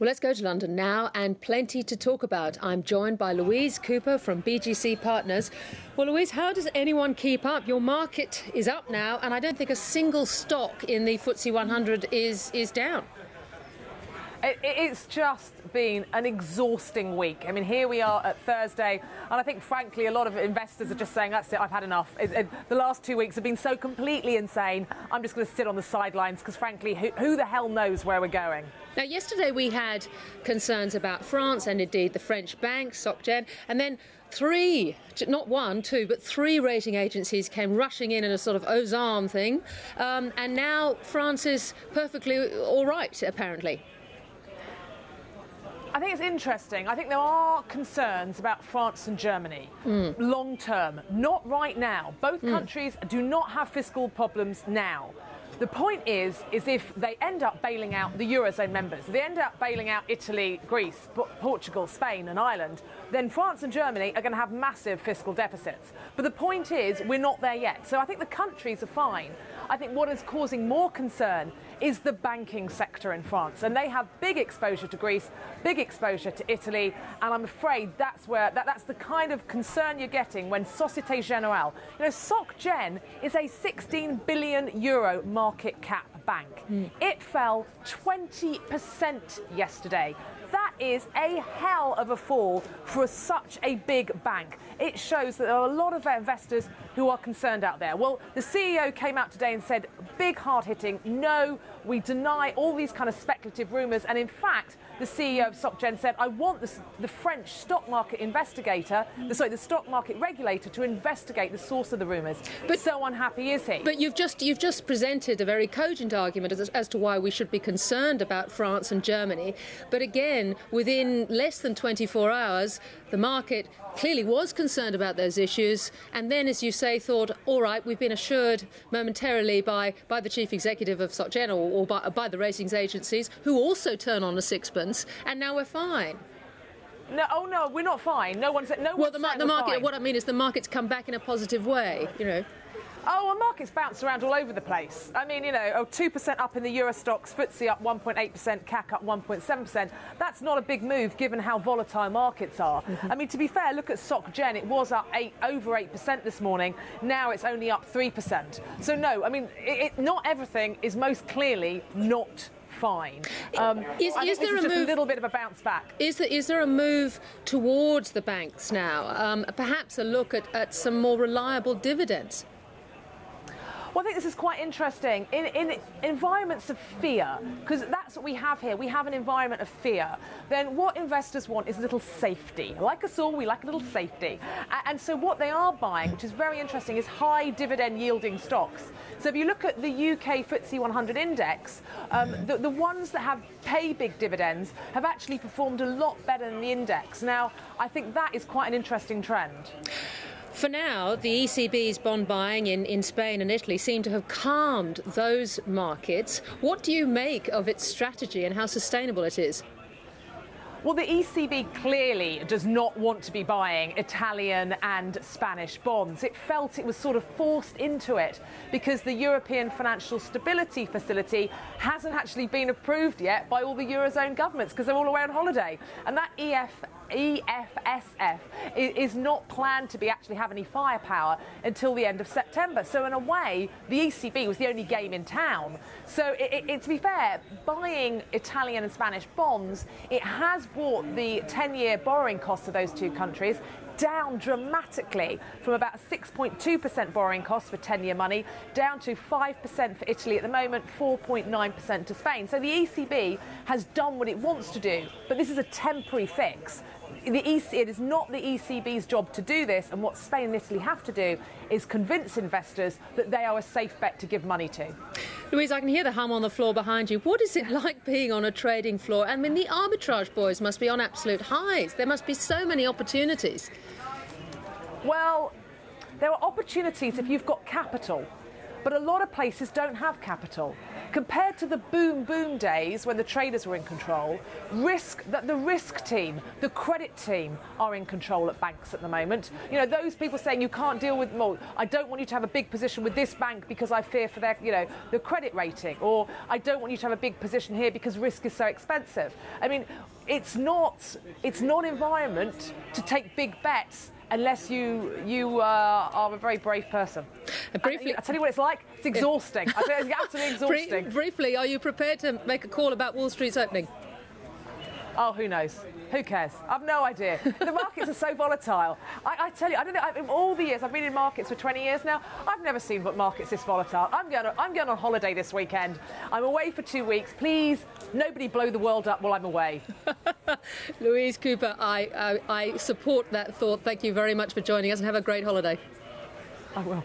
Well, let's go to London now, and plenty to talk about. I'm joined by Louise Coopers from BGC Partners. Well, Louise, how does anyone keep up? Your market is up now, and I don't think a single stock in the FTSE 100 is down. It's just been an exhausting week. I mean, here we are at Thursday, and I think, frankly, a lot of investors are just saying, that's it, I've had enough. The last 2 weeks have been so completely insane, I'm just going to sit on the sidelines, because, frankly, who the hell knows where we're going? Now, yesterday we had concerns about France and, indeed, the French bank, SocGen, and then three, not one, two, but three rating agencies came rushing in a sort of aux armes thing, and now France is perfectly all right, apparently. I think it's interesting. I think there are concerns about France and Germany long term, not right now. Both countries do not have fiscal problems now. The point is if they end up bailing out the Eurozone members, if they end up bailing out Italy, Greece, Portugal, Spain and Ireland, then France and Germany are going to have massive fiscal deficits. But the point is, we're not there yet. So I think the countries are fine. I think what is causing more concern is the banking sector in France. And they have big exposure to Greece, big exposure to Italy. And I'm afraid that's the kind of concern you're getting when Société Générale, SocGen is a 16 billion euro market cap bank. It fell 20% yesterday. That is a hell of a fall for such a big bank. It shows that there are a lot of investors who are concerned out there. Well, the CEO came out today and said, big hard-hitting, no, we deny all these kind of speculative rumours. And in fact, the CEO of SocGen said, I want the French stock market the stock market regulator to investigate the source of the rumours. But so unhappy is he. But you've just presented a very cogent argument as to why we should be concerned about France and Germany. But again, within less than 24 hours, the market clearly was concerned about those issues, and then, as you say, thought, all right, we've been assured momentarily by the chief executive of SocGen or by the ratings agencies, who also turn on a sixpence, and now we're fine. No, oh no, we're not fine. No one said. No well, one the market. Fine. What I mean is the market's come back in a positive way. Oh, well, markets bounce around all over the place. I mean, 2% up in the Euro stocks, FTSE up 1.8%, CAC up 1.7%. That's not a big move given how volatile markets are. I mean, to be fair, look at SocGen. It was up over 8% this morning. Now it's only up 3%. So, no, I mean, not everything is most clearly not fine. Is there a little bit of a bounce back? Is there a move towards the banks now? Perhaps a look at some more reliable dividends? Well, I think this is quite interesting. In environments of fear, because that's what we have here, we have an environment of fear, then what investors want is a little safety. Like us all, we like a little safety. And so what they are buying, which is very interesting, is high dividend yielding stocks. So if you look at the UK FTSE 100 index, the ones that pay big dividends have actually performed a lot better than the index. Now, I think that is quite an interesting trend. For now, the ECB's bond buying in Spain and Italy seem to have calmed those markets. What do you make of its strategy and how sustainable it is? Well, the ECB clearly does not want to be buying Italian and Spanish bonds. It felt it was sort of forced into it because the European Financial Stability Facility hasn't actually been approved yet by all the Eurozone governments because they're all away on holiday. And that EFSF is not planned to actually have any firepower until the end of September. So in a way, the ECB was the only game in town. So to be fair, buying Italian and Spanish bonds, it has brought the 10-year borrowing costs of those two countries down dramatically from about 6.2% borrowing costs for 10-year money down to 5% for Italy at the moment, 4.9% to Spain. So the ECB has done what it wants to do, but this is a temporary fix. It is not the ECB's job to do this, and what Spain and Italy have to do is convince investors that they are a safe bet to give money to. Louise, I can hear the hum on the floor behind you. What is it like being on a trading floor? I mean, the arbitrage boys must be on absolute highs. There must be so many opportunities. Well, there are opportunities if you've got capital, but a lot of places don't have capital. compared to the boom days when the traders were in control, the risk team, the credit team are in control at banks at the moment. You know, those people saying you can't deal with more, I don't want you to have a big position with this bank because I fear for their, you know, the credit rating, or I don't want you to have a big position here because risk is so expensive. I mean, it's not environment to take big bets unless you are a very brave person. Briefly, I tell you what it's like. It's exhausting. I tell you, it's absolutely exhausting. Briefly, are you prepared to make a call about Wall Street's opening? Oh, who knows? Who cares? I've no idea. The markets are so volatile. I tell you, I don't know. In all the years I've been in markets for 20 years now, I've never seen markets this volatile. I'm going on holiday this weekend. I'm away for 2 weeks. Please, nobody blow the world up while I'm away. Louise Cooper, I support that thought. Thank you very much for joining us, and have a great holiday. I will.